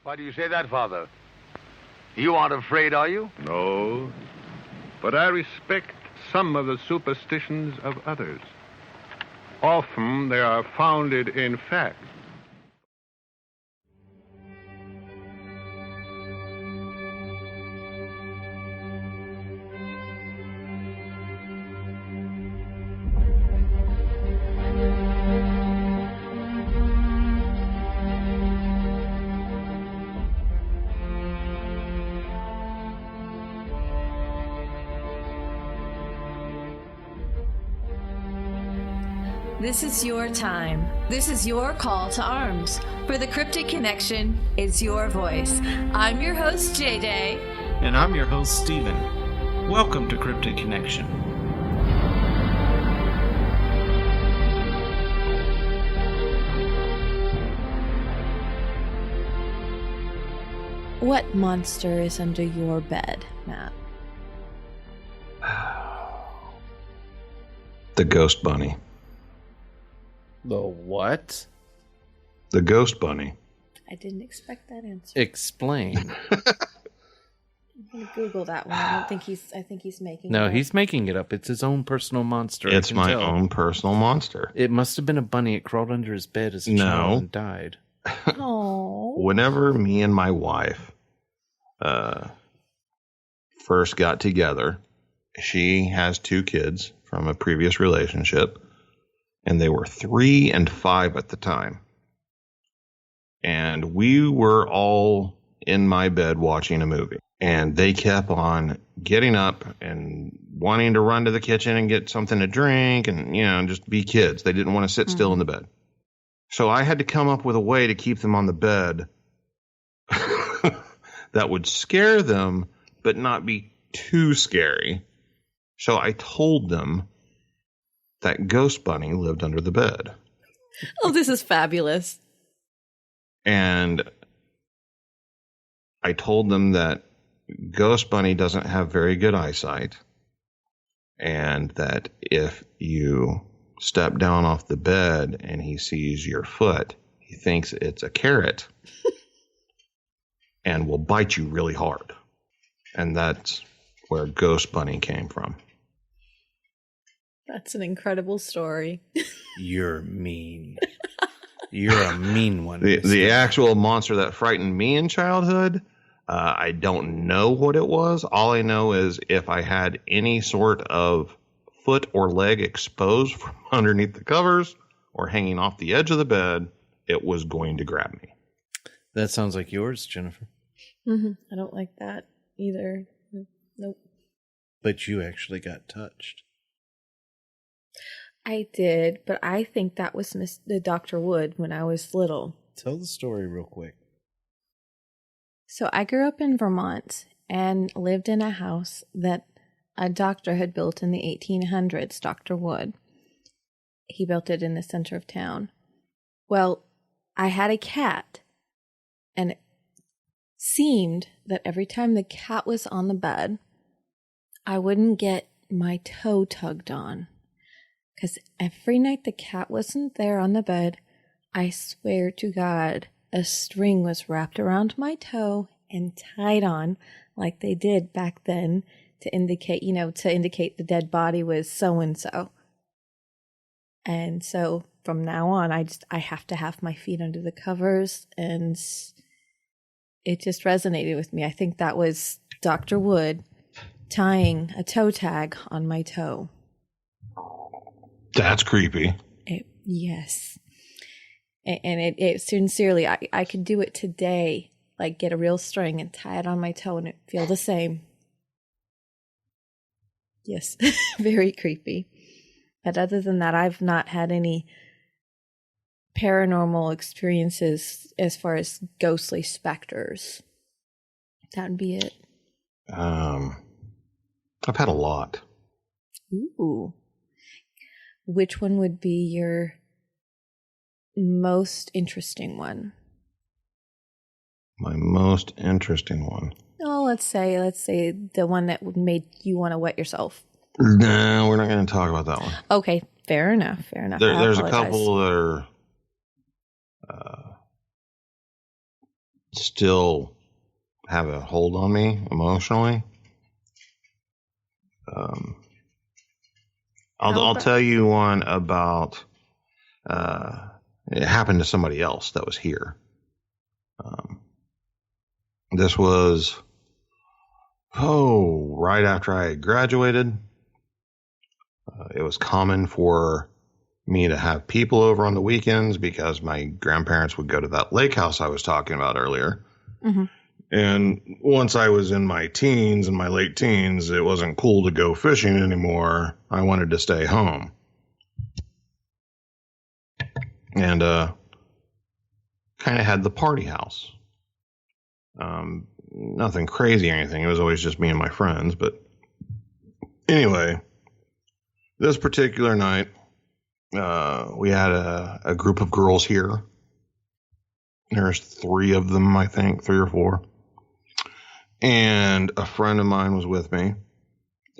Why do you say that, Father? You aren't afraid, are you? No, but I respect some of the superstitions of others. Often they are founded in fact. This is your time. This is your call to arms. For the Cryptid Connection, it's your voice. I'm your host, J-Day. And I'm your host, Steven. Welcome to Cryptid Connection. What monster is under your bed, Matt? The ghost bunny. The what? The ghost bunny. I didn't expect that answer. Explain. I'm gonna Google that one. I think he's making it up. No, he's making it up. It's his own personal monster. It's my own personal monster. It must have been a bunny. It crawled under his bed as a child and died. Oh. Whenever me and my wife first got together, she has 2 kids from a previous relationship, and they were 3 and 5 at the time. And we were all in my bed watching a movie, and they kept on getting up and wanting to run to the kitchen and get something to drink and, just be kids. They didn't want to sit still in the bed. So I had to come up with a way to keep them on the bed that would scare them, but not be too scary. So I told them that Ghost Bunny lived under the bed. Oh, this is fabulous. And I told them that Ghost Bunny doesn't have very good eyesight, and that if you step down off the bed and he sees your foot, he thinks it's a carrot and will bite you really hard. And that's where Ghost Bunny came from. That's an incredible story. You're mean. You're a mean one. The actual monster that frightened me in childhood, I don't know what it was. All I know is if I had any sort of foot or leg exposed from underneath the covers or hanging off the edge of the bed, it was going to grab me. That sounds like yours, Jennifer. Mm-hmm. I don't like that either. Nope. But you actually got touched. I did, but I think that was the Dr. Wood when I was little. Tell the story real quick. So I grew up in Vermont and lived in a house that a doctor had built in the 1800s, Dr. Wood. He built it in the center of town. Well, I had a cat, and it seemed that every time the cat was on the bed, I wouldn't get my toe tugged on. Because every night the cat wasn't there on the bed, I swear to God, a string was wrapped around my toe and tied on like they did back then to indicate, the dead body was so-and-so. And so from now on, I have to have my feet under the covers, and it just resonated with me. I think that was Dr. Wood tying a toe tag on my toe. That's creepy. Yes. And it sincerely, I could do it today, like get a real string and tie it on my toe and it feel the same. Yes, very creepy. But other than that, I've not had any paranormal experiences as far as ghostly specters. That would be it. I've had a lot. Ooh. Which one would be your most interesting one? My most interesting one. Oh, let's say the one that made you want to wet yourself. No, we're not going to talk about that one. Okay, fair enough. There's a couple that are still have a hold on me emotionally. I'll tell you one about, it happened to somebody else that was here. This was, right after I had graduated. It was common for me to have people over on the weekends because my grandparents would go to that lake house I was talking about earlier. Mm-hmm. And once I was in my teens and my late teens, it wasn't cool to go fishing anymore. I wanted to stay home. And kind of had the party house. Nothing crazy or anything. It was always just me and my friends. But anyway, this particular night, we had a group of girls here. There's 3 of them, I think, 3 or 4. And a friend of mine was with me,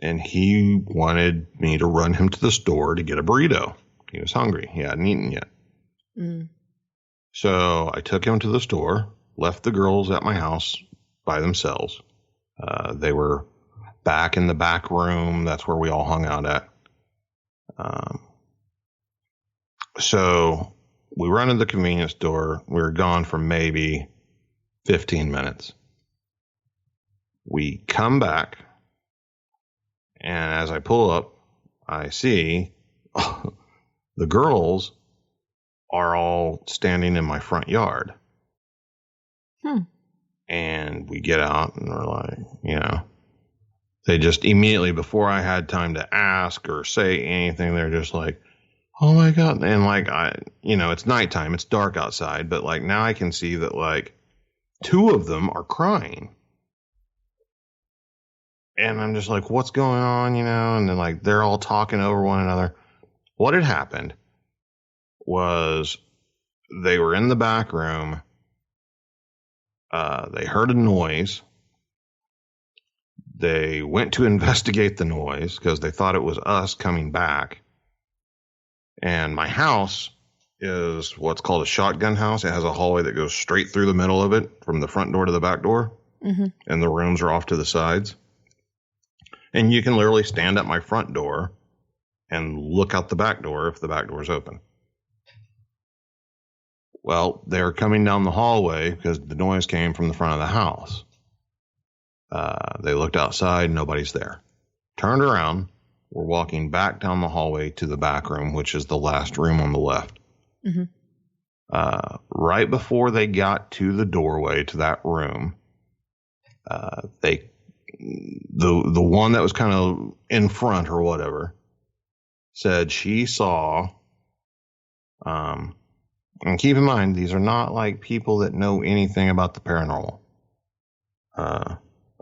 and he wanted me to run him to the store to get a burrito. He was hungry. He hadn't eaten yet. Mm. So I took him to the store, left the girls at my house by themselves. They were back in the back room. That's where we all hung out at. So we run to the convenience store. We were gone for maybe 15 minutes. We come back, and as I pull up, I see the girls are all standing in my front yard. And we get out, and we're like, they just immediately, before I had time to ask or say anything, they're just like, oh my God. And it's nighttime, it's dark outside, but now I can see that 2 of them are crying. And I'm just like, what's going on, And then they're all talking over one another. What had happened was they were in the back room. They heard a noise. They went to investigate the noise because they thought it was us coming back. And my house is what's called a shotgun house. It has a hallway that goes straight through the middle of it from the front door to the back door. Mm-hmm. And the rooms are off to the sides. And you can literally stand at my front door and look out the back door if the back door is open. Well, they're coming down the hallway because the noise came from the front of the house. They looked outside, nobody's there. Turned around, we're walking back down the hallway to the back room, which is the last room on the left. Mm-hmm. Right before they got to the doorway to that room, the one that was kind of in front or whatever said she saw, and keep in mind, these are not people that know anything about the paranormal,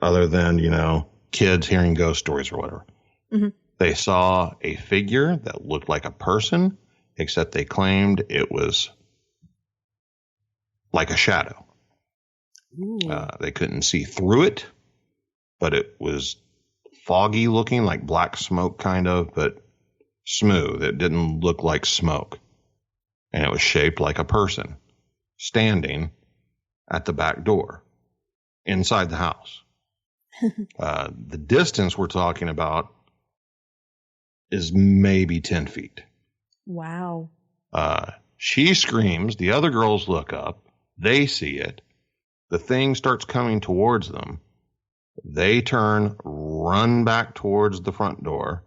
other than, kids hearing ghost stories or whatever. Mm-hmm. They saw a figure that looked like a person, except they claimed it was like a shadow. They couldn't see through it, but it was foggy looking, like black smoke kind of, but smooth. It didn't look like smoke. And it was shaped like a person standing at the back door inside the house. The distance we're talking about is maybe 10 feet. Wow. She screams. The other girls look up. They see it. The thing starts coming towards them. They turn, run back towards the front door.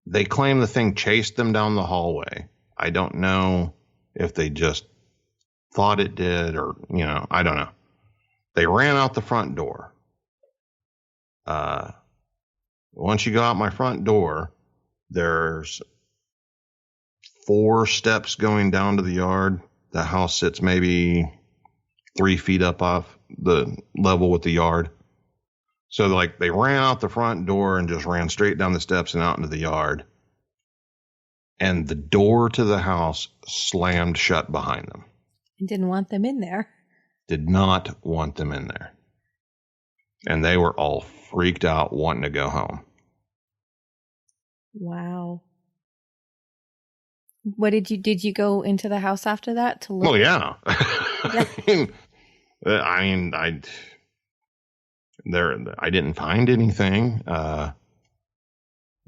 They claim the thing chased them down the hallway. I don't know if they just thought it did or, I don't know. They ran out the front door. Once you go out my front door, there's 4 steps going down to the yard. The house sits maybe 3 feet up off the level with the yard. So they ran out the front door and just ran straight down the steps and out into the yard. And the door to the house slammed shut behind them. You didn't want them in there. Did not want them in there. And they were all freaked out, wanting to go home. Wow. What did you go into the house after that to look? Oh yeah. Yeah. I didn't find anything.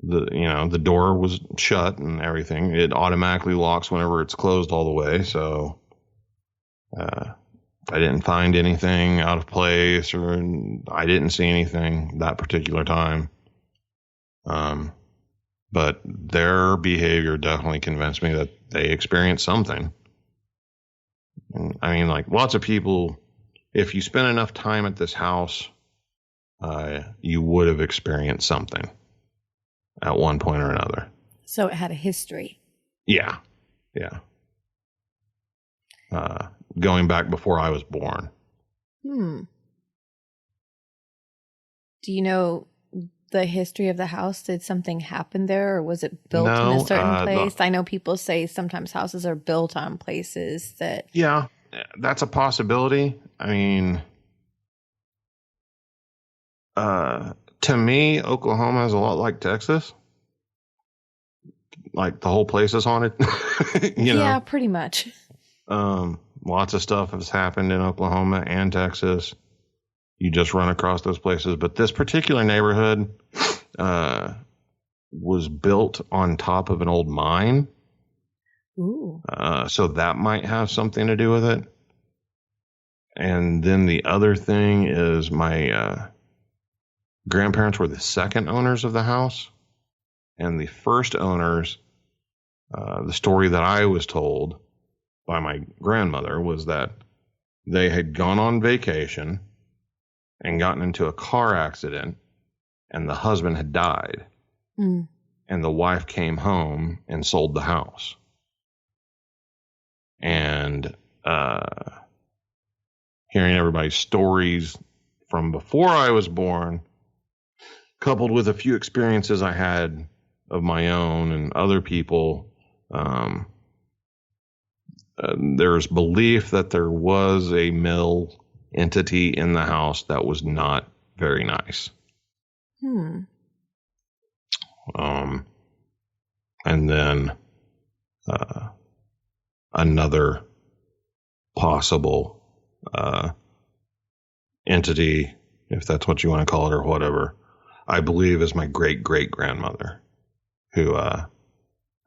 The door was shut and everything. It automatically locks whenever it's closed all the way. So, I didn't find anything out of place, or I didn't see anything that particular time. But their behavior definitely convinced me that they experienced something. I mean, like lots of people, if you spend enough time at this house, you would have experienced something at one point or another. So it had a history. Yeah. Yeah. Going back before I was born. Do you know the history of the house? Did something happen there, or was it built in a certain place? I know people say sometimes houses are built on places that... Yeah, that's a possibility. I mean, to me, Oklahoma is a lot like Texas. Like the whole place is haunted. Yeah, pretty much. Lots of stuff has happened in Oklahoma and Texas. You just run across those places. But this particular neighborhood was built on top of an old mine. Ooh. So that might have something to do with it. And then the other thing is my grandparents were the second owners of the house. And the first owners, the story that I was told by my grandmother was that they had gone on vacation and gotten into a car accident, and the husband had died. And the wife came home and sold the house. And hearing everybody's stories from before I was born, coupled with a few experiences I had of my own and other people, there's belief that there was a mill entity in the house that was not very nice. And then another possible entity, if that's what you want to call it or whatever, I believe is my great-great-grandmother, who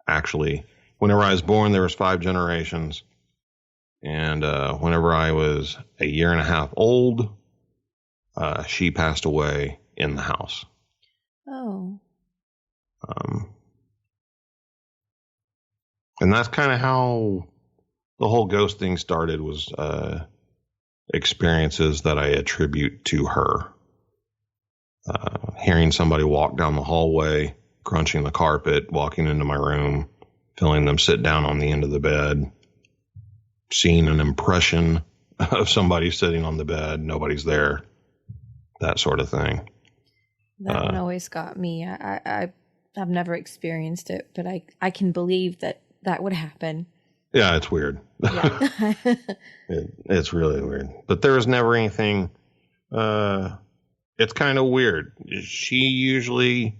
actually, whenever I was born, there was 5 generations. And whenever I was a year and a half old, she passed away in the house. Oh. And that's kind of how the whole ghost thing started, was experiences that I attribute to her. Hearing somebody walk down the hallway, crunching the carpet, walking into my room, feeling them sit down on the end of the bed, seeing an impression of somebody sitting on the bed, nobody's there, that sort of thing. That one always got me. I've never experienced it, but I can believe that would happen. Yeah, it's weird. Yeah. It's really weird. But there was never anything. It's kind of weird. She usually,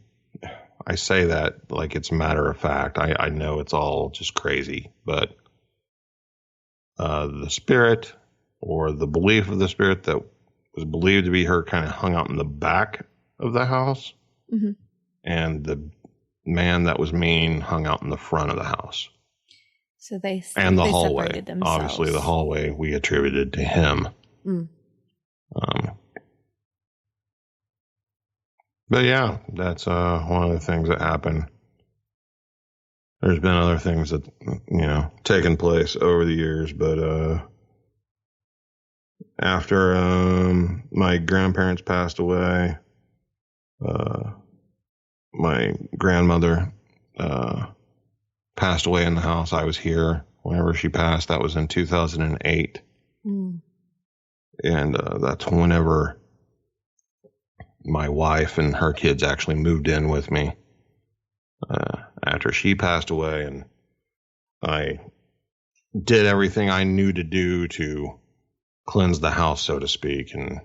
I say that like it's a matter of fact. I know it's all just crazy, but the spirit, or the belief of the spirit that was believed to be her, kind of hung out in the back of the house. Mm-hmm. And the man that was mean hung out in the front of the house. So they hallway. separated themselves. Obviously, the hallway we attributed to him. But yeah, that's one of the things that happened. There's been other things that, taken place over the years, but after my grandparents passed away, my grandmother passed away in the house. I was here whenever she passed. That was in 2008. And that's whenever my wife and her kids actually moved in with me after she passed away. And I did everything I knew to do to cleanse the house, so to speak, and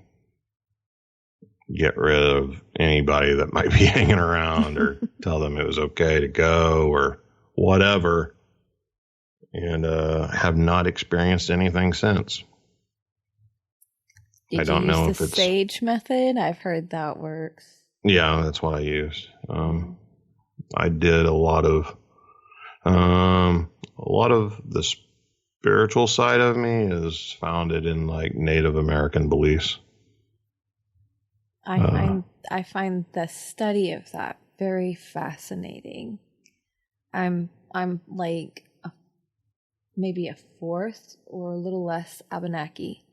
get rid of anybody that might be hanging around, or tell them it was okay to go or whatever. and have not experienced anything since. Did I don't you know use if the it's sage method? I've heard that works. Yeah, that's what I used. I did a lot of the spiritual side of me is founded in like Native American beliefs. I find the study of that very fascinating. I'm like maybe a fourth or a little less Abenaki.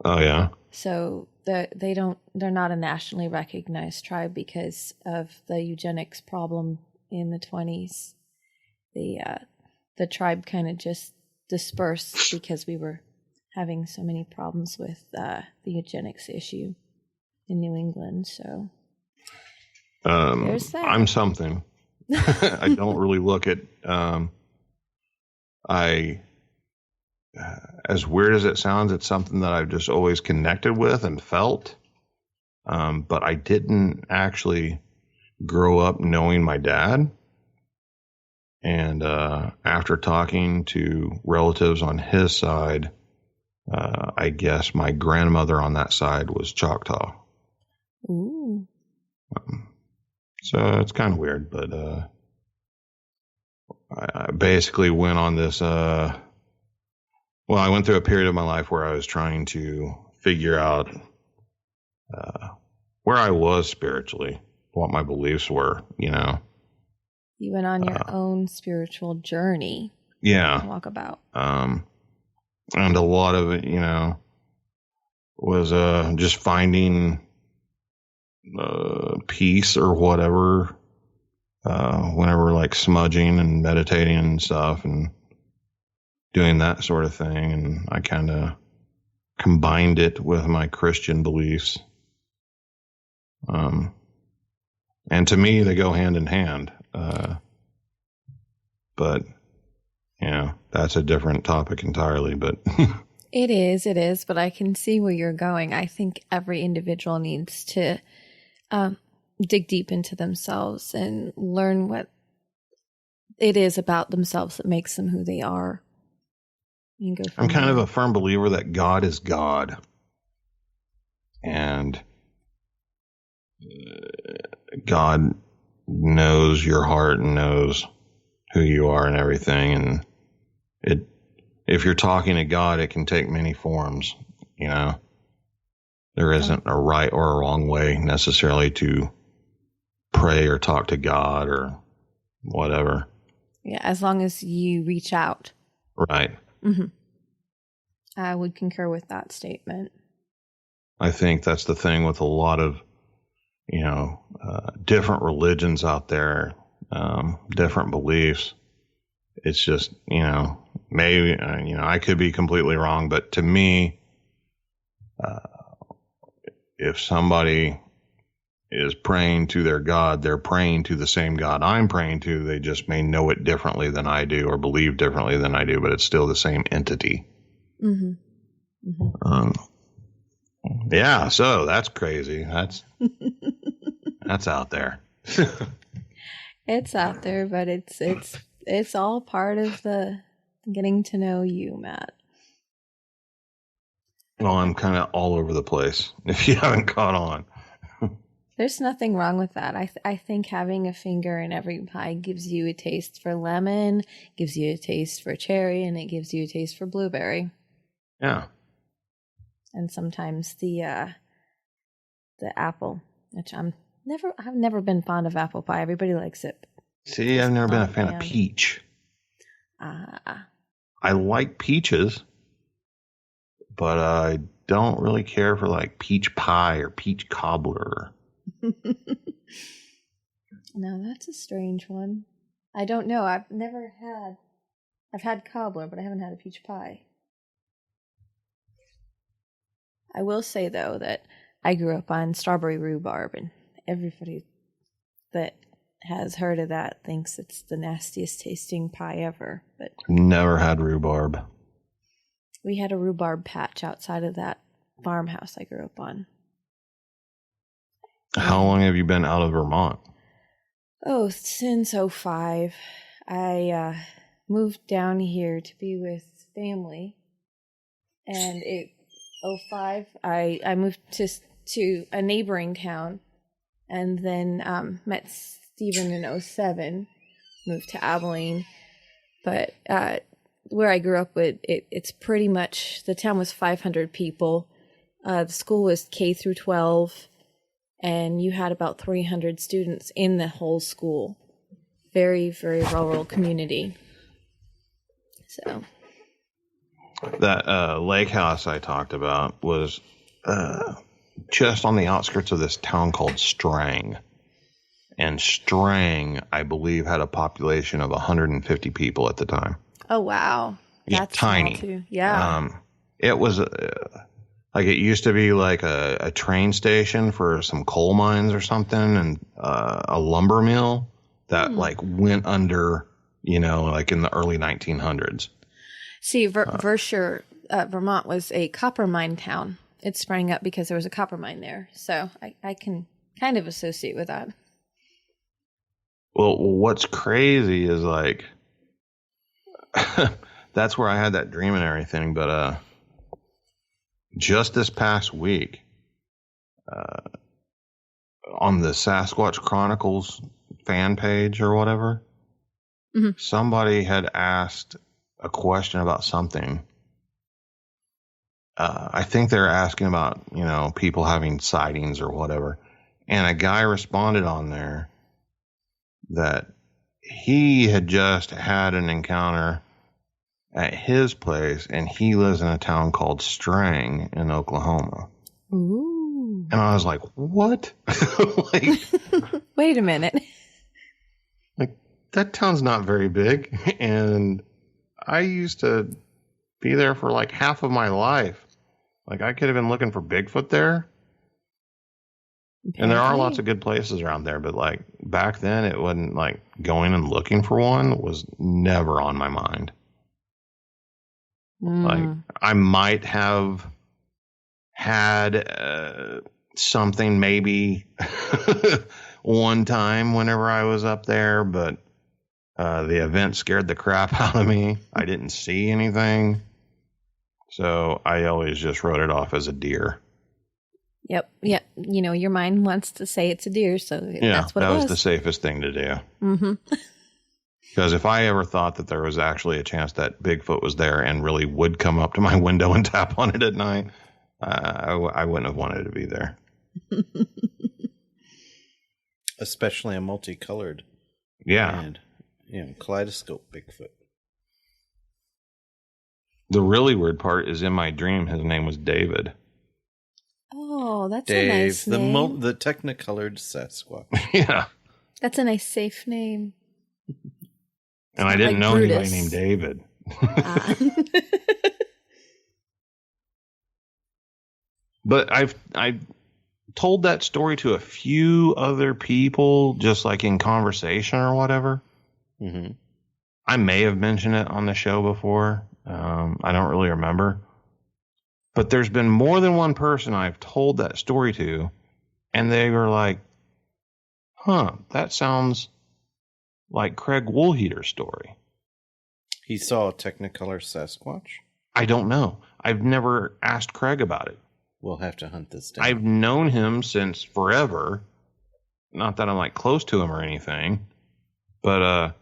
Oh yeah. So they're not a nationally recognized tribe because of the eugenics problem in the 20s. The tribe kind of just dispersed because we were having so many problems with the eugenics issue in New England. So there's that. I'm something. I don't really look at as weird as it sounds, it's something that I've just always connected with and felt. But I didn't actually grow up knowing my dad. And after talking to relatives on his side, I guess my grandmother on that side was Choctaw. Ooh. So it's kind of weird, but I basically went on this. I went through a period of my life where I was trying to figure out where I was spiritually, what my beliefs were, you know. You went on your own spiritual journey. Yeah. Walkabout. And a lot of it, you know, was just finding peace or whatever whenever like smudging and meditating and stuff and doing that sort of thing. And I kind of combined it with my Christian beliefs. And to me, they go hand in hand. But, you know, that's a different topic entirely. But It is. But I can see where you're going. I think every individual needs to dig deep into themselves and learn what it is about themselves that makes them who they are. And go from I'm kind there. of a firm believer that God is God. And God knows your heart and knows who you are and everything. And if you're talking to God, it can take many forms, you know. There isn't a right or a wrong way necessarily to pray or talk to God or whatever. Yeah, as long as you reach out. Right. Mm-hmm. I would concur with that statement. I think that's the thing with a lot of, you know, different religions out there, different beliefs. It's just, you know, maybe, you know, I could be completely wrong, but to me, if somebody is praying to their God, they're praying to the same God I'm praying to. They just may know it differently than I do or believe differently than I do, but it's still the same entity. Mm-hmm. Mm-hmm. Yeah, so that's crazy. That's out there. It's out there, but it's all part of the getting to know you, Matt. Well, I'm kind of all over the place, if you haven't caught on. There's nothing wrong with that. I think having a finger in every pie gives you a taste for lemon, gives you a taste for cherry, and it gives you a taste for blueberry. Yeah. And sometimes the apple, which I've never been fond of apple pie. Everybody likes it. See, I've never been a fan of peach. I like peaches, but I don't really care for like peach pie or peach cobbler. Now that's a strange one. I don't know. I've had cobbler, but I haven't had a peach pie. I will say though that I grew up on strawberry rhubarb, and everybody that has heard of that thinks it's the nastiest tasting pie ever. But Never had rhubarb. we had a rhubarb patch outside of that farmhouse I grew up on. How long have you been out of Vermont? Oh, since 2005. I moved down here to be with family. And in 2005, I moved to a neighboring town, and then met Stephen in 2007, moved to Abilene. But where I grew up, it's pretty much, the town was 500 people. The school was K through 12, and you had about 300 students in the whole school. Very, very rural community. So that lake house I talked about was just on the outskirts of this town called Strang. And Strang, I believe, had a population of 150 people at the time. Oh, wow. That's tiny. Small too. Yeah. It was like it used to be like a train station for some coal mines or something, and a lumber mill that like went under, like in the early 1900s. See, Vermont was a copper mine town. It sprang up because there was a copper mine there. So I can kind of associate with that. Well, what's crazy is like, that's where I had that dream and everything. But just this past week, on the Sasquatch Chronicles fan page or whatever, somebody had asked a question about something. I think they're asking about, people having sightings or whatever. And a guy responded on there that he had just had an encounter at his place, and he lives in a town called Strang in Oklahoma. Ooh. And I was like, what? Wait a minute. Like, that town's not very big. And I used to be there for like half of my life. Like, I could have been looking for Bigfoot there. And there are lots of good places around there, but like back then it wasn't like going and looking for one was never on my mind. Like I might have had something maybe one time whenever I was up there, but the event scared the crap out of me. I didn't see anything. So I always just wrote it off as a deer. Yep. Yeah. Your mind wants to say it's a deer, so that's what it was. That was the safest thing to do. Mm-hmm. Because if I ever thought that there was actually a chance that Bigfoot was there and really would come up to my window and tap on it at night, I wouldn't have wanted to be there. Especially a multicolored. Yeah. And, kaleidoscope Bigfoot. The really weird part is in my dream, his name was David. Oh, that's Dave, a nice name. The technicolored Sasquatch. Yeah. That's a nice, safe name. And I didn't know anybody named David. But I've told that story to a few other people, just like in conversation or whatever. Mm-hmm. I may have mentioned it on the show before. I don't really remember. But there's been more than one person I've told that story to, and they were like, that sounds like Craig Woolheater's story. He saw a Technicolor Sasquatch? I don't know. I've never asked Craig about it. We'll have to hunt this down. I've known him since forever. Not that I'm like close to him or anything. But,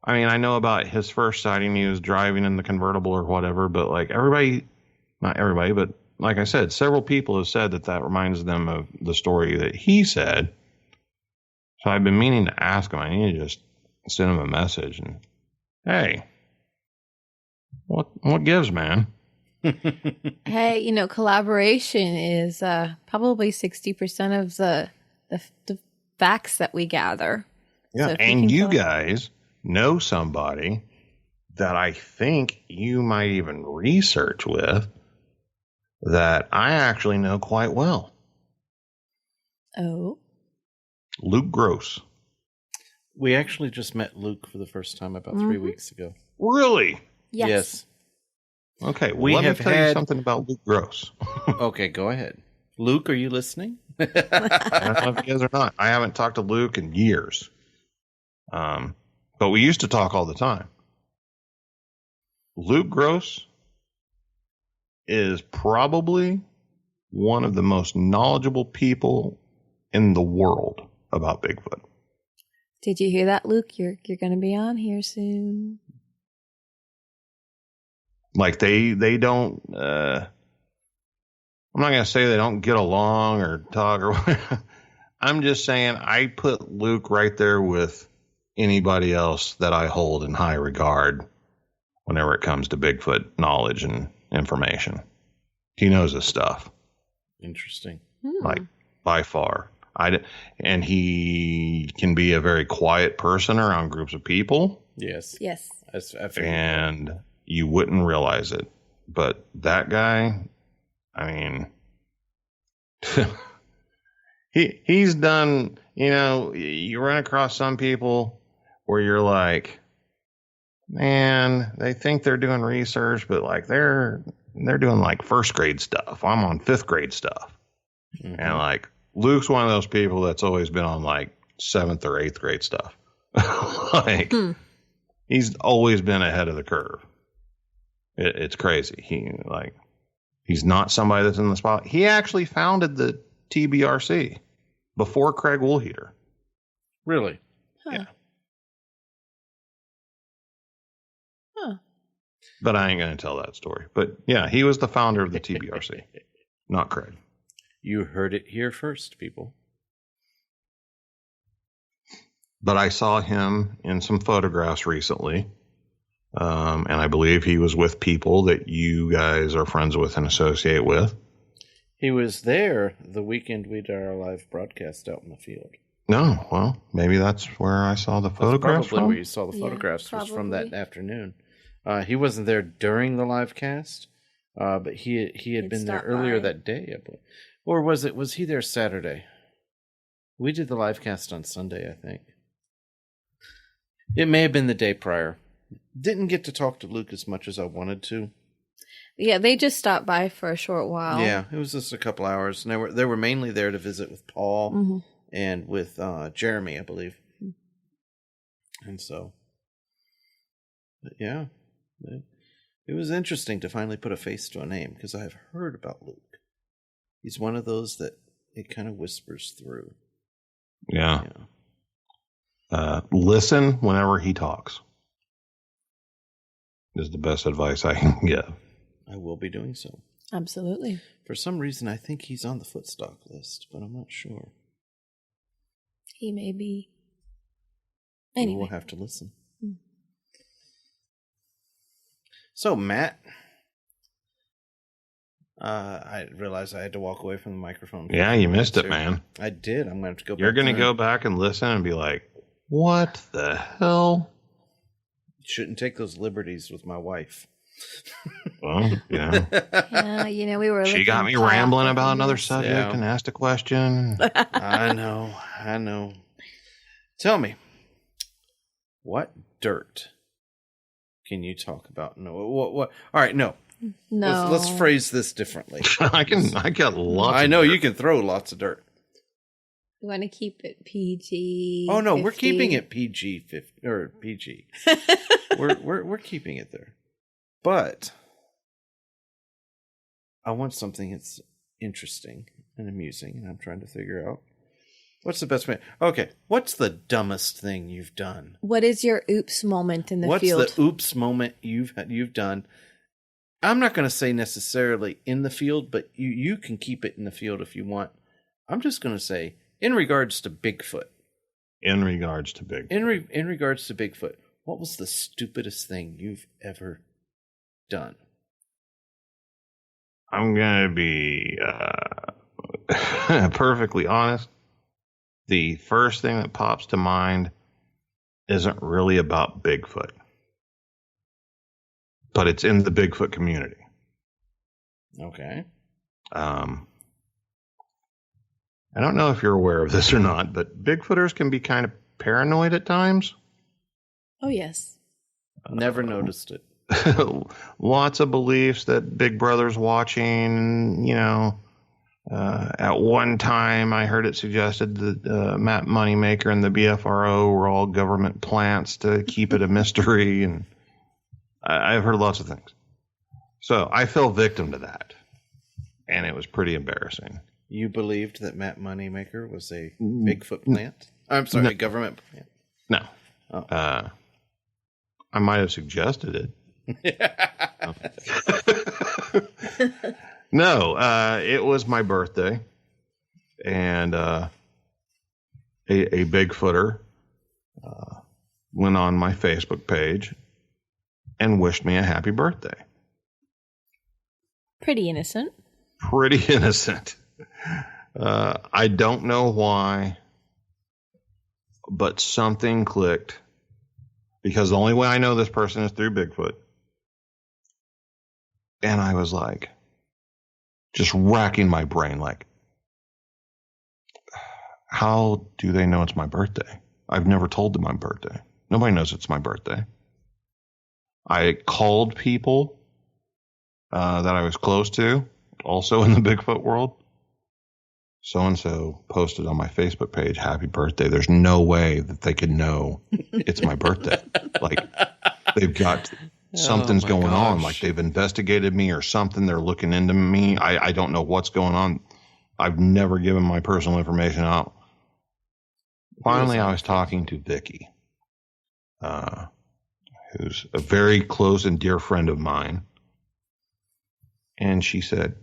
I know about his first sighting. He was driving in the convertible or whatever, but like not everybody, but like I said, several people have said that reminds them of the story that he said. So I've been meaning to ask him. I need to just send him a message and, hey, what gives, man? Hey, collaboration is probably 60% of the facts that we gather. Yeah, so and you guys know somebody that I think you might even research with that I actually know quite well. Oh? Luke Gross. We actually just met Luke for the first time about 3 weeks ago. Really? Yes. Okay, well, let me tell you something about Luke Gross. Okay, go ahead. Luke, are you listening? I don't know if you guys are not. I haven't talked to Luke in years. But we used to talk all the time. Luke Gross is probably one of the most knowledgeable people in the world about Bigfoot. Did you hear that, Luke? You're going to be on here soon. Like they don't. I'm not going to say they don't get along or talk or whatever. I'm just saying I put Luke right there with anybody else that I hold in high regard whenever it comes to Bigfoot knowledge and information. He knows his stuff. Interesting. Like by far. And he can be a very quiet person around groups of people. Yes. Yes. I figured. And you wouldn't realize it. But that guy, I mean, he's done, you run across some people where you're like, man, they think they're doing research, but like they're doing like first grade stuff. I'm on fifth grade stuff. Mm-hmm. And like Luke's one of those people that's always been on like seventh or eighth grade stuff. Like he's always been ahead of the curve. It's crazy. He's not somebody that's in the spot. He actually founded the TBRC before Craig Woolheater. Really? Huh. Yeah. Huh. But I ain't going to tell that story. But yeah, he was the founder of the TBRC, not Craig. You heard it here first, people. But I saw him in some photographs recently. And I believe he was with people that you guys are friends with and associate with. He was there the weekend we did our live broadcast out in the field. No, well, maybe that's where I saw the photographs probably from. where you saw the photographs was from that afternoon. He wasn't there during the live cast, but he had been there earlier that day, I believe. Or was he there Saturday? We did the live cast on Sunday, I think. It may have been the day prior. Didn't get to talk to Luke as much as I wanted to. Yeah, they just stopped by for a short while. Yeah, it was just a couple hours. And they were mainly there to visit with Paul and with Jeremy, I believe. And so, but yeah, it was interesting to finally put a face to a name because I've heard about Luke. He's one of those that it kind of whispers through. Yeah. Listen whenever he talks is the best advice I can give. I will be doing so. Absolutely. For some reason, I think he's on the footstock list, but I'm not sure. He may be. Anyway. We'll have to listen. So, Matt, I realized I had to walk away from the microphone. Yeah, you missed it, man. I did. I'm going to have to go back. You're going to go back and listen and be like, what the hell? Shouldn't take those liberties with my wife. Well, yeah. Yeah, we were. She got me rambling about another subject and asked a question. I know. Tell me, what dirt can you talk about? No, what? All right, no. Let's phrase this differently. I got lots. I know of dirt. You can throw lots of dirt. You want to keep it PG? Oh no, 50? we're keeping it PG 50 or PG. we're keeping it there. But I want something that's interesting and amusing, and I'm trying to figure out what's the best way. Okay, what's the dumbest thing you've done? What is your oops moment in the field? What's the oops moment you've done? I'm not going to say necessarily in the field, but you can keep it in the field if you want. I'm just going to say in regards to Bigfoot. In regards to Bigfoot. In regards to Bigfoot, what was the stupidest thing you've ever done? I'm going to be perfectly honest. The first thing that pops to mind isn't really about Bigfoot, but it's in the Bigfoot community. Okay. I don't know if you're aware of this or not, but Bigfooters can be kind of paranoid at times. Oh, yes. Never noticed it. Lots of beliefs that Big Brother's watching. At one time I heard it suggested that Matt Moneymaker and the BFRO were all government plants to keep it a mystery. And I've heard lots of things. So I fell victim to that. And it was pretty embarrassing. You believed that Matt Moneymaker was a Bigfoot plant? I'm sorry, a government plant? No. Oh. I might have suggested it. No, it was my birthday. And a Bigfooter went on my Facebook page and wished me a happy birthday. Pretty innocent. Pretty innocent. I don't know why, but something clicked. Because the only way I know this person is through Bigfoot. And I was like, just racking my brain, like, how do they know it's my birthday? I've never told them my birthday. Nobody knows it's my birthday. I called people that I was close to, also in the Bigfoot world. So-and-so posted on my Facebook page, happy birthday. There's no way that they could know it's my birthday. Like, they've got something's going on. Like, they've investigated me or something. They're looking into me. I don't know what's going on. I've never given my personal information out. Finally, I was talking to Vicky, who's a very close and dear friend of mine. And she said,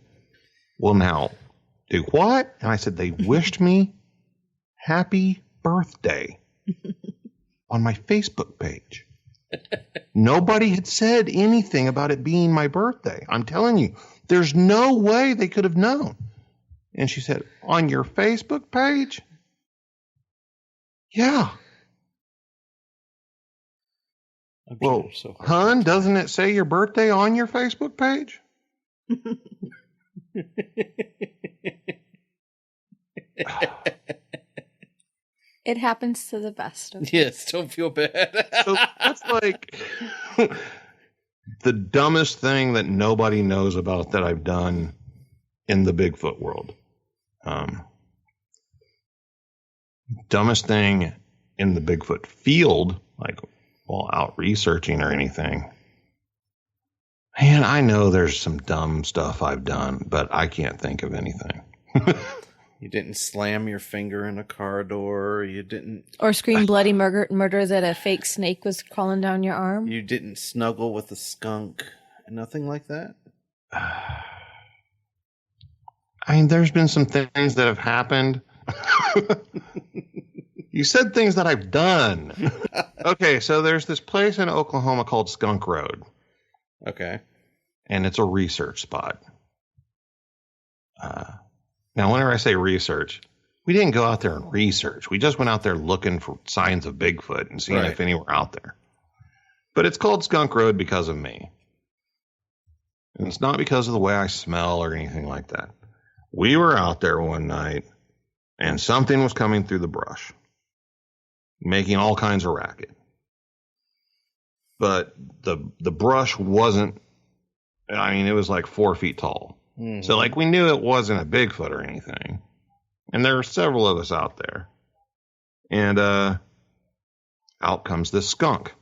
well, now, do what? And I said, they wished me happy birthday on my Facebook page. Nobody had said anything about it being my birthday. I'm telling you, there's no way they could have known. And she said, on your Facebook page? Yeah. Well, hun, doesn't it say your birthday on your Facebook page? It happens to the best of us. Yes, don't feel bad. So that's like the dumbest thing that nobody knows about that I've done in the Bigfoot world. Dumbest thing in the Bigfoot field, like while out researching or anything. Man, I know there's some dumb stuff I've done, but I can't think of anything. You didn't slam your finger in a car door. You didn't... Or scream bloody murder that a fake snake was crawling down your arm. You didn't snuggle with a skunk. Nothing like that? I mean, there's been some things that have happened. You said things that I've done. Okay, so there's this place in Oklahoma called Skunk Road. Okay. And it's a research spot. Now, whenever I say research, we didn't go out there and research. We just went out there looking for signs of Bigfoot and seeing if any were out there. But it's called Skunk Road because of me. And it's not because of the way I smell or anything like that. We were out there one night, and something was coming through the brush, making all kinds of racket. But the brush wasn't, I mean, it was like 4 feet tall. Mm-hmm. So, like, we knew it wasn't a Bigfoot or anything. And there were several of us out there. And out comes this skunk.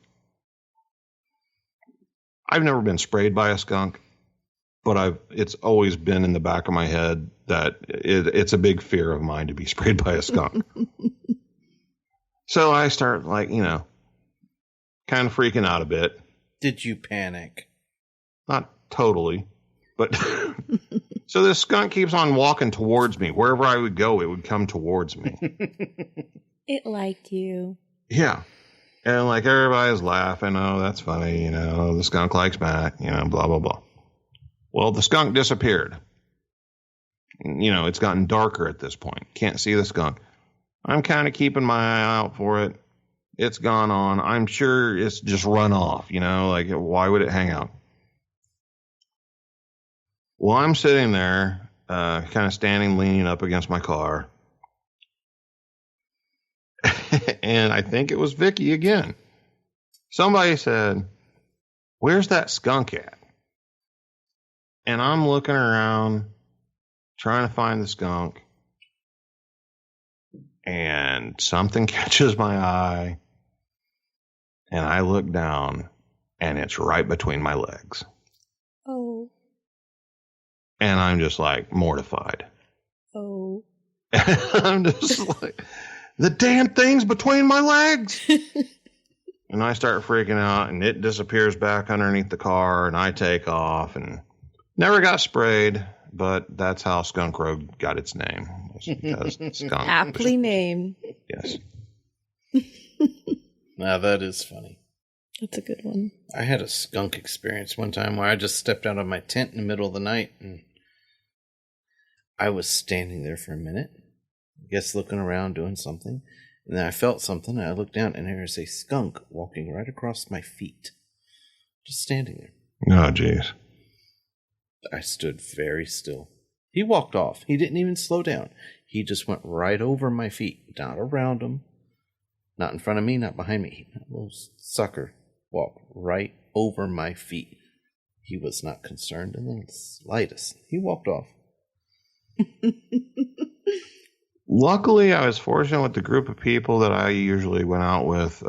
I've never been sprayed by a skunk, but it's always been in the back of my head that it's a big fear of mine to be sprayed by a skunk. So I start, like, you know, kind of freaking out a bit. Did you panic? Not totally, but so this skunk keeps on walking towards me. Wherever I would go, it would come towards me. It liked you. Yeah. And like everybody's laughing. Oh, that's funny. You know, the skunk likes Matt, you know, blah, blah, blah. Well, the skunk disappeared. You know, it's gotten darker at this point. Can't see the skunk. I'm kind of keeping my eye out for it. It's gone on. I'm sure it's just run off, you know, like why would it hang out? Well, I'm sitting there, kind of standing, leaning up against my car. And I think it was Vicky again. Somebody said, "Where's that skunk at?" And I'm looking around, trying to find the skunk. And something catches my eye. And I look down, and it's right between my legs. Oh. And I'm just like mortified. Oh. I'm just like, the damn thing's between my legs. And I start freaking out, and it disappears back underneath the car, and I take off, and never got sprayed, but that's how Skunk Road got its name. Because skunk. Aptly named. Yes. Now that is funny. That's a good one. I had a skunk experience one time where I just stepped out of my tent in the middle of the night, and I was standing there for a minute, I guess looking around doing something, and then I felt something, and I looked down, and there was a skunk walking right across my feet. Just standing there. Oh, jeez. I stood very still. He walked off. He didn't even slow down. He just went right over my feet, not around him, not in front of me, not behind me. That little sucker walked right over my feet. He was not concerned in the slightest. He walked off. Luckily, I was fortunate with the group of people that I usually went out with.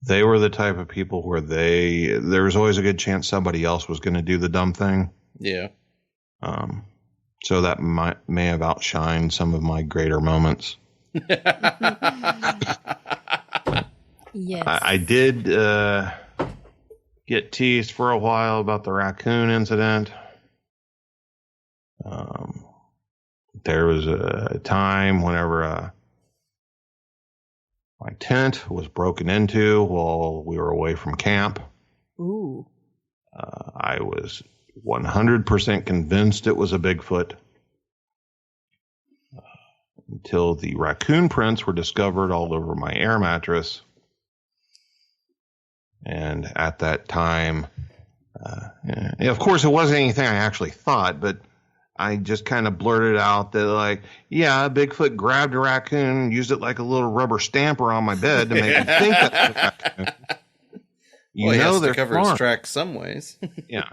They were the type of people where there was always a good chance somebody else was going to do the dumb thing. Yeah. So that may have outshined some of my greater moments. Yes. I did get teased for a while about the raccoon incident. There was a time whenever my tent was broken into while we were away from camp. Ooh. I was 100% convinced it was a Bigfoot until the raccoon prints were discovered all over my air mattress. And at that time, of course, it wasn't anything I actually thought, but I just kind of blurted out that, like, yeah, Bigfoot grabbed a raccoon, used it like a little rubber stamper on my bed to make me think that was a raccoon. Well, he has to cover his tracks some ways. Yeah.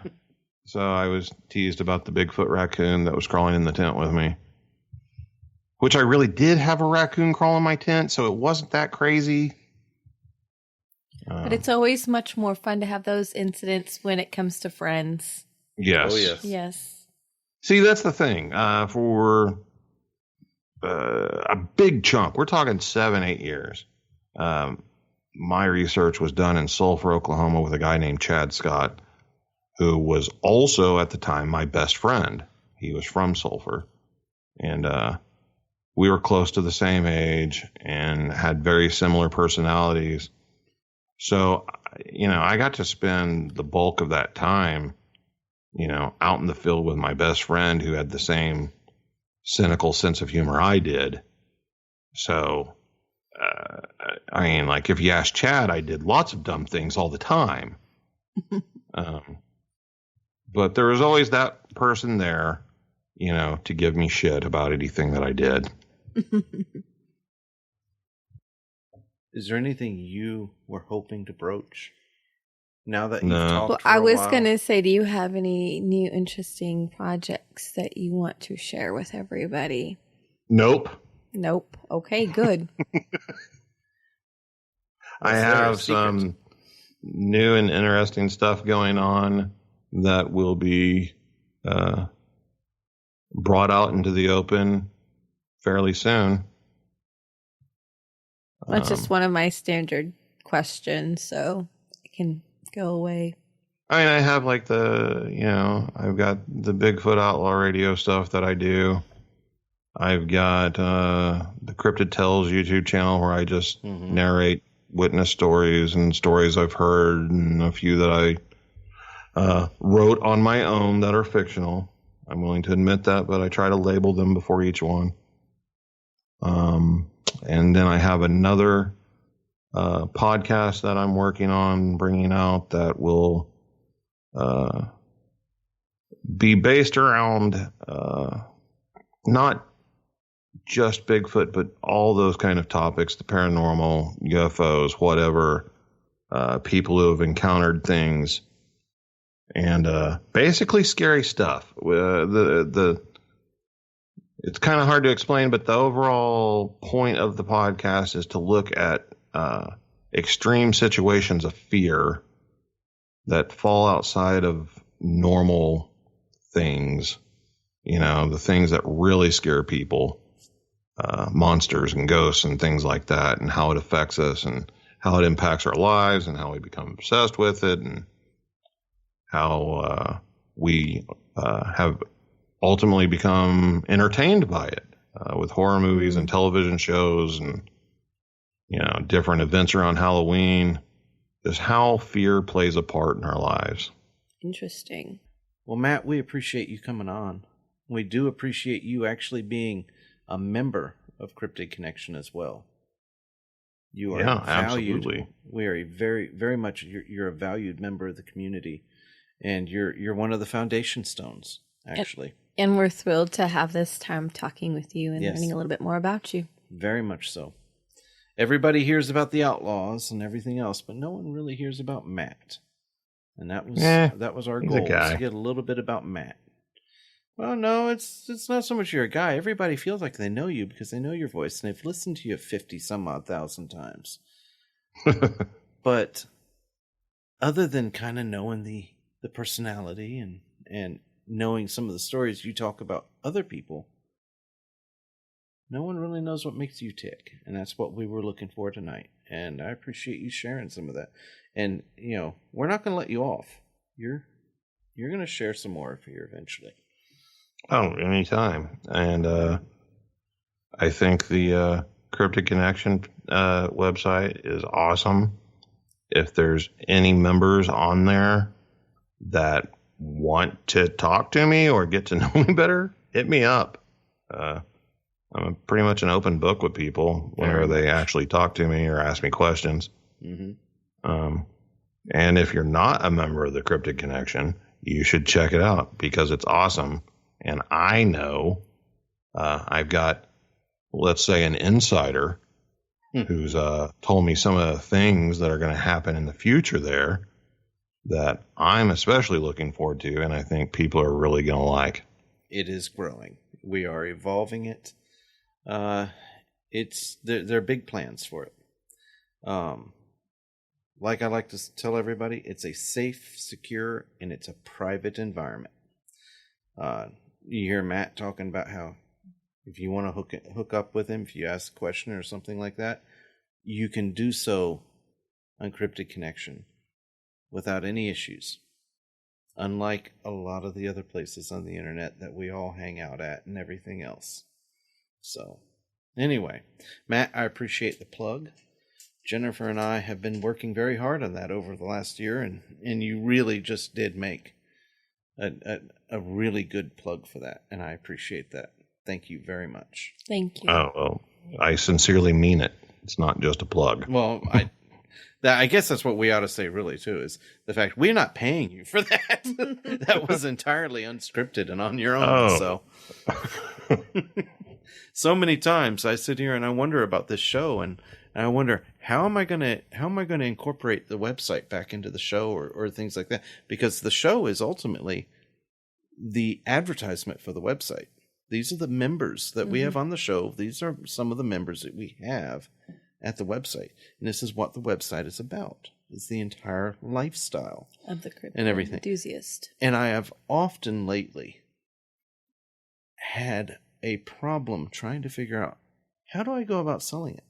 So I was teased about the Bigfoot raccoon that was crawling in the tent with me, which I really did have a raccoon crawl in my tent, so it wasn't that crazy. But it's always much more fun to have those incidents when it comes to friends. Yes. Oh, yes. Yes. See, that's the thing. For a big chunk, we're talking 7-8 years. My research was done in Sulphur, Oklahoma with a guy named Chad Scott, who was also at the time my best friend. He was from Sulphur. And we were close to the same age and had very similar personalities. So, I got to spend the bulk of that time, out in the field with my best friend who had the same cynical sense of humor I did. So, if you ask Chad, I did lots of dumb things all the time. But there was always that person there, to give me shit about anything that I did. Is there anything you were hoping to broach now that you've No. talked Well, for I a was while? going to say, do you have any new interesting projects that you want to share with everybody? Nope. Nope. Okay, good. I Is there a have secret? some new and interesting stuff going on that will be brought out into the open fairly soon. That's just one of my standard questions, so I can go away. I have like I've got the Bigfoot Outlaw Radio stuff that I do. I've got the Cryptid Tells YouTube channel where I just narrate witness stories and stories I've heard, and a few that I wrote on my own that are fictional. I'm willing to admit that, but I try to label them before each one. And then I have another podcast that I'm working on bringing out that will be based around not just Bigfoot, but all those kind of topics, the paranormal, UFOs, whatever, people who have encountered things, and basically scary stuff. It's kind of hard to explain, but the overall point of the podcast is to look at extreme situations of fear that fall outside of normal things, the things that really scare people, monsters and ghosts and things like that, and how it affects us and how it impacts our lives and how we become obsessed with it and how we have ultimately become entertained by it with horror movies and television shows and, different events around Halloween. Is how fear plays a part in our lives. Interesting. Well, Matt, we appreciate you coming on. We do appreciate you actually being a member of Cryptid Connection as well. You are valued. Absolutely. We are very, very much. You're a valued member of the community, and you're one of the foundation stones, actually. And we're thrilled to have this time talking with you and learning a little bit more about you. Very much so. Everybody hears about the Outlaws and everything else, but no one really hears about Matt. And that was our goal, was to get a little bit about Matt. Well, no, it's not so much you're a guy. Everybody feels like they know you because they know your voice and they've listened to you 50-some-odd thousand times. But other than kind of knowing the personality and knowing some of the stories you talk about other people, no one really knows what makes you tick. And that's what we were looking for tonight. And I appreciate you sharing some of that. And, we're not going to let you off. You're going to share some more here eventually. Oh, anytime. And I think the Cryptid Connection website is awesome. If there's any members on there that want to talk to me or get to know me better, hit me up. I'm pretty much an open book with people whenever they actually talk to me or ask me questions. Mm-hmm. And if you're not a member of the Cryptid Connection, you should check it out because it's awesome. And I know I've got, let's say, an insider who's told me some of the things that are going to happen in the future there that I'm especially looking forward to, and I think people are really going to like. It is growing. We are evolving it. There are big plans for it. Like I like to tell everybody, it's a safe, secure, and it's a private environment. You hear Matt talking about how if you want to hook up with him, if you ask a question or something like that, you can do so on Cryptid Connection without any issues. Unlike a lot of the other places on the internet that we all hang out at and everything else. So, anyway, Matt, I appreciate the plug. Jennifer and I have been working very hard on that over the last year, and you really just did make a really good plug for that, and I appreciate that. Thank you very much. Thank you. Oh, well, I sincerely mean it. It's not just a plug. Well, I guess that's what we ought to say, really, too, is the fact we're not paying you for that. That was entirely unscripted and on your own. Oh. So, so many times I sit here and I wonder about this show, and I wonder how am I going to incorporate the website back into the show or things like that, because the show is ultimately the advertisement for the website. These are the members that we have on the show. These are some of the members that we have at the website. And this is what the website is about. It's the entire lifestyle of the cryptid and everything. Enthusiast. And I have often lately had a problem trying to figure out, how do I go about selling it?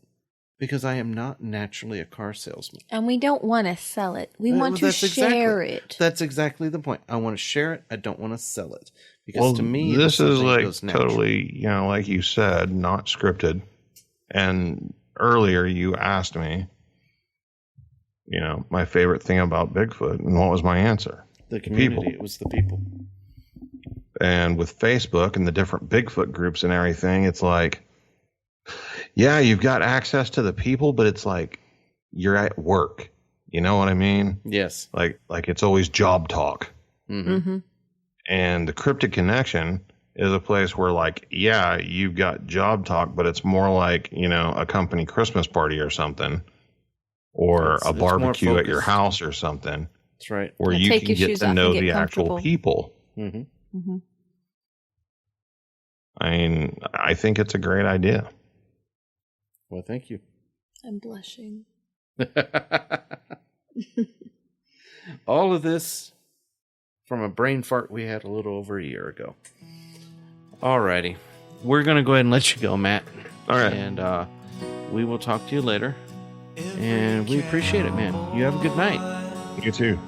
Because I am not naturally a car salesman. And we don't want to sell it. We want to share it. That's exactly the point. I want to share it. I don't want to sell it. Because to me, this is like totally, like you said, not scripted. And earlier you asked me, my favorite thing about Bigfoot, and what was my answer? The community. People. It was the people. And with Facebook and the different Bigfoot groups and everything, it's like, yeah, you've got access to the people, but it's like you're at work. You know what I mean? Yes. Like it's always job talk. Mm-hmm. Mm-hmm. And the Cryptid Connection is a place where, like, yeah, you've got job talk, but it's more like, a company Christmas party or something, or a barbecue at your house or something. That's right. Where you can get to know the actual people. Mm-hmm. Mm-hmm. I mean, I think it's a great idea. Well, thank you. I'm blushing. All of this from a brain fart we had a little over a year ago. Alrighty. We're going to go ahead and let you go, Matt. All right. And we will talk to you later. And we appreciate it, man. You have a good night. You too.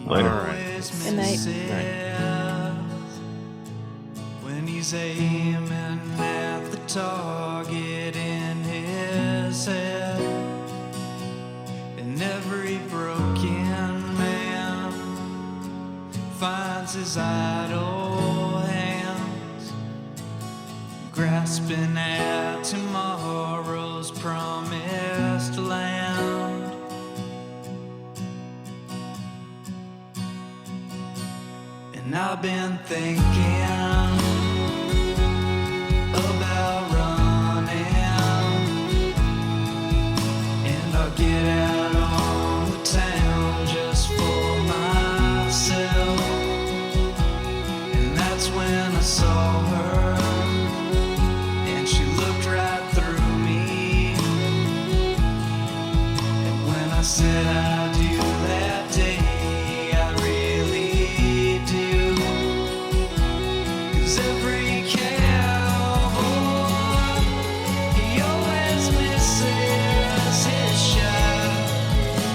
Later. All right. Good night. When he's aiming at the target in his head, and every broken man finds his idle hands grasping at tomorrow's promised land. And I've been thinking about running, and I'll get out on the town just for myself. And that's when I saw her, and she looked right through me. And when I said I do that day, I really do. 'Cause every cowboy, he always misses his shot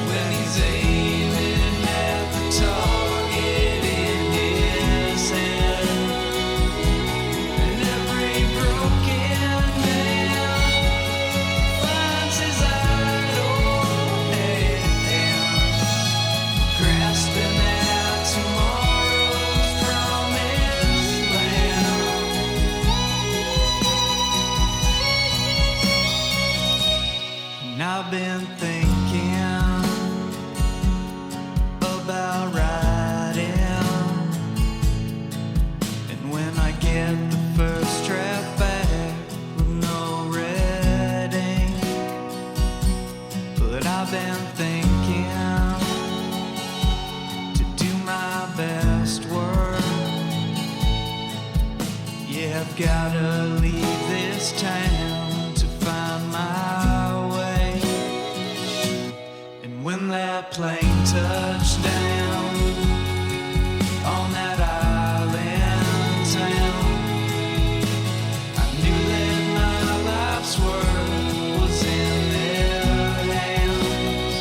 when he's aiming at the target in his head. And every broken man finds his idle hands grasping at tomorrow's promised land. And I've been thinking about riding, and when I get the first draft back with no red ink, but I've been thinking to do my best work. Yeah, I've gotta leave this town to find my way. And when that plane touched down on that island town, I knew that my life's work was in their hands.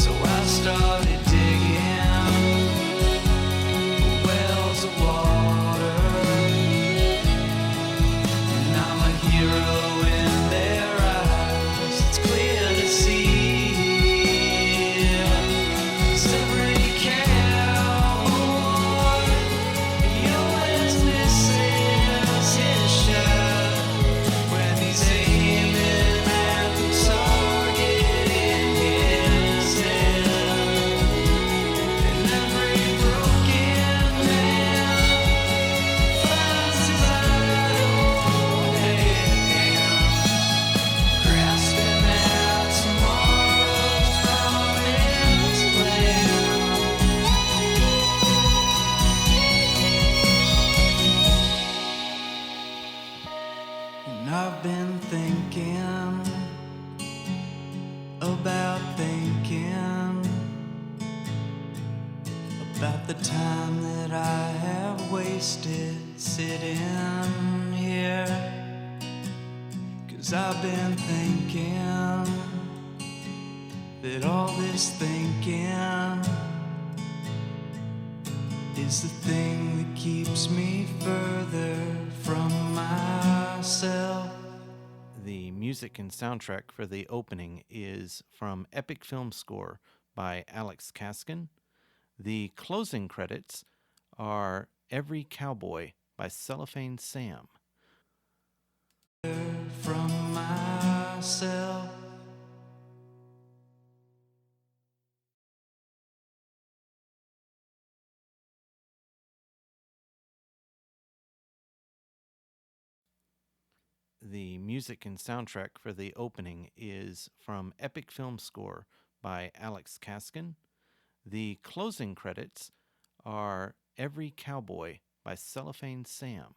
So I started digging for wells of water, and I'm a hero in their eyes. It's clear to see. 'Cause every cowboy, he always misses his shot when he's aiming at the target in his head. And every broken man finds his idle hands grasping at tomorrow's promised land. And I've been thinking about the time that I have wasted sitting here. 'Cause I've been thinking that all this thinking is the thing that keeps me further from myself. The music and soundtrack for the opening is from Epic Film Score by Alex Kaskin. The closing credits are Every Cowboy by Cellophane Sam. From myself. The music and soundtrack for the opening is from Epic Film Score by Alex Kaskin. The closing credits are Every Cowboy by Cellophane Sam.